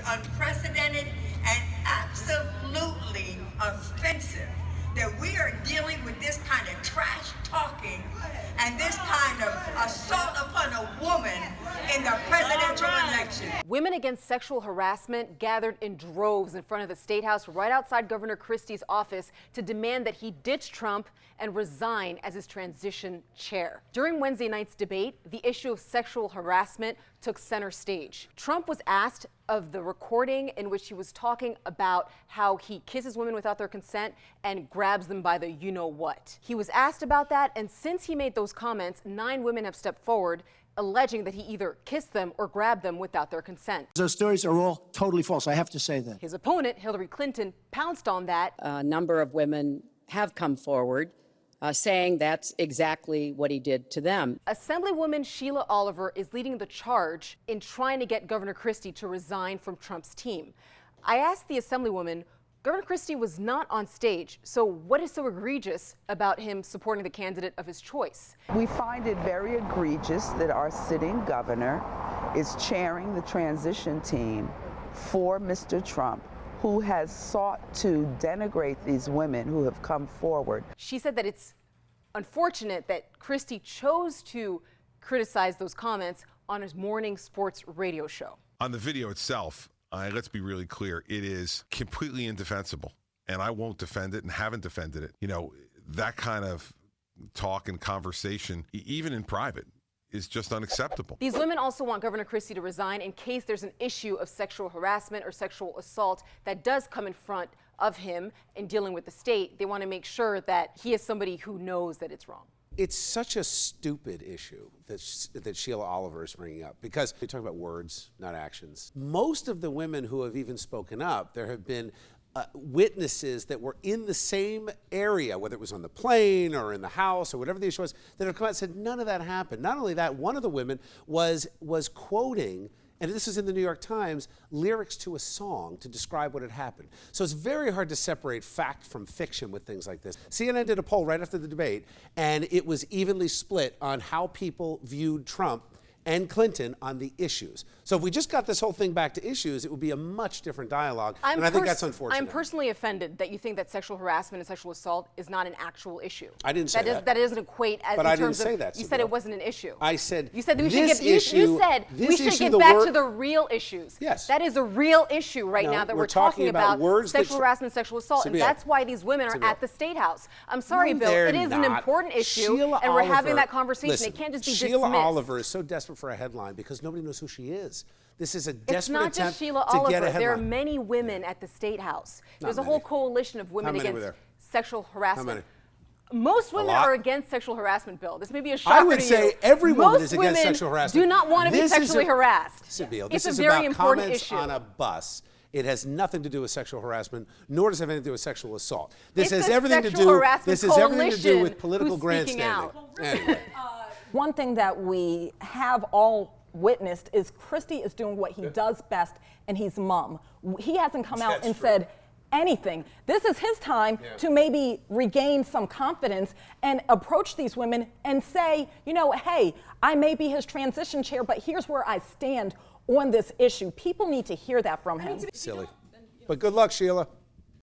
unprecedented and absolutely offensive that we are dealing with this kind of trash talking and this kind of assault upon a woman in the presidential election. Women against sexual harassment gathered in droves in front of the State House right outside Governor Christie's office to demand that he ditch Trump and resign as his transition chair. During Wednesday night's debate, the issue of sexual harassment took center stage. Trump was asked of the recording in which he was talking about how he kisses women without their consent and grabs them by the you-know-what. He was asked about that, and since he made those comments, 9 women have stepped forward alleging that he either kissed them or grabbed them without their consent. Those stories are all totally false. I have to say that. His opponent, Hillary Clinton, pounced on that. A number of women have come forward saying that's exactly what he did to them. Assemblywoman Sheila Oliver is leading the charge in trying to get Governor Christie to resign from Trump's team. I asked the Assemblywoman, Governor Christie was not on stage, so what is so egregious about him supporting the candidate of his choice? We find it very egregious that our sitting governor is chairing the transition team for Mr. Trump, who has sought to denigrate these women who have come forward. She said that it's unfortunate that Christie chose to criticize those comments on his morning sports radio show. On the video itself, let's be really clear, it is completely indefensible, and I won't defend it and haven't defended it. You know, that kind of talk and conversation, even in private, is just unacceptable. These women also want Governor Christie to resign in case there's an issue of sexual harassment or sexual assault that does come in front of him in dealing with the state. They want to make sure that he is somebody who knows that it's wrong. It's such a stupid issue that Sheila Oliver is bringing up, because we talk about words, not actions. Most of the women who have even spoken up, there have been witnesses that were in the same area, whether it was on the plane or in the house or whatever the issue was, that have come out and said none of that happened. Not only that, one of the women was quoting, and this is in the New York Times, lyrics to a song to describe what had happened. So it's very hard to separate fact from fiction with things like this. CNN did a poll right after the debate, and it was evenly split on how people viewed Trump and Clinton on the issues. So if we just got this whole thing back to issues, it would be a much different dialogue, and I think that's unfortunate. I'm personally offended that you think that sexual harassment and sexual assault is not an actual issue. I didn't say that. That doesn't equate as but in I terms didn't say of, that, you said it wasn't an issue. I said you said we this should get, issue, you said we should get back to the real issues. Yes. That is a real issue right now that we're talking about sexual harassment, sexual assault, and that's why these women are at the State House. I'm sorry, Bill, it is an important issue, and we're having that conversation. Listen, it can't just be Sheila dismissed. Oliver is so desperate for a headline because nobody knows who she is. This is a desperate It's not attempt just Sheila to Oliver. get a headline. There are many women at the State House. There's a whole coalition of women against sexual harassment. How many? Most women are against sexual harassment, Bill. This may be a shocker to you. I would say every woman is against sexual harassment. Do not want to be sexually harassed. Sabine, it's this a is very about important comments issue. on a bus. It has nothing to do with sexual harassment, nor does it have anything to do with sexual assault. This has everything to do. This has everything to do with political grandstanding. Anyway. One thing that we have all witnessed is Christie is doing what he does best, and he's mum. He hasn't come out and said anything. This is his time to maybe regain some confidence and approach these women and say, you know, hey, I may be his transition chair, but here's where I stand on this issue. People need to hear that from him. Silly. But good luck, Sheila.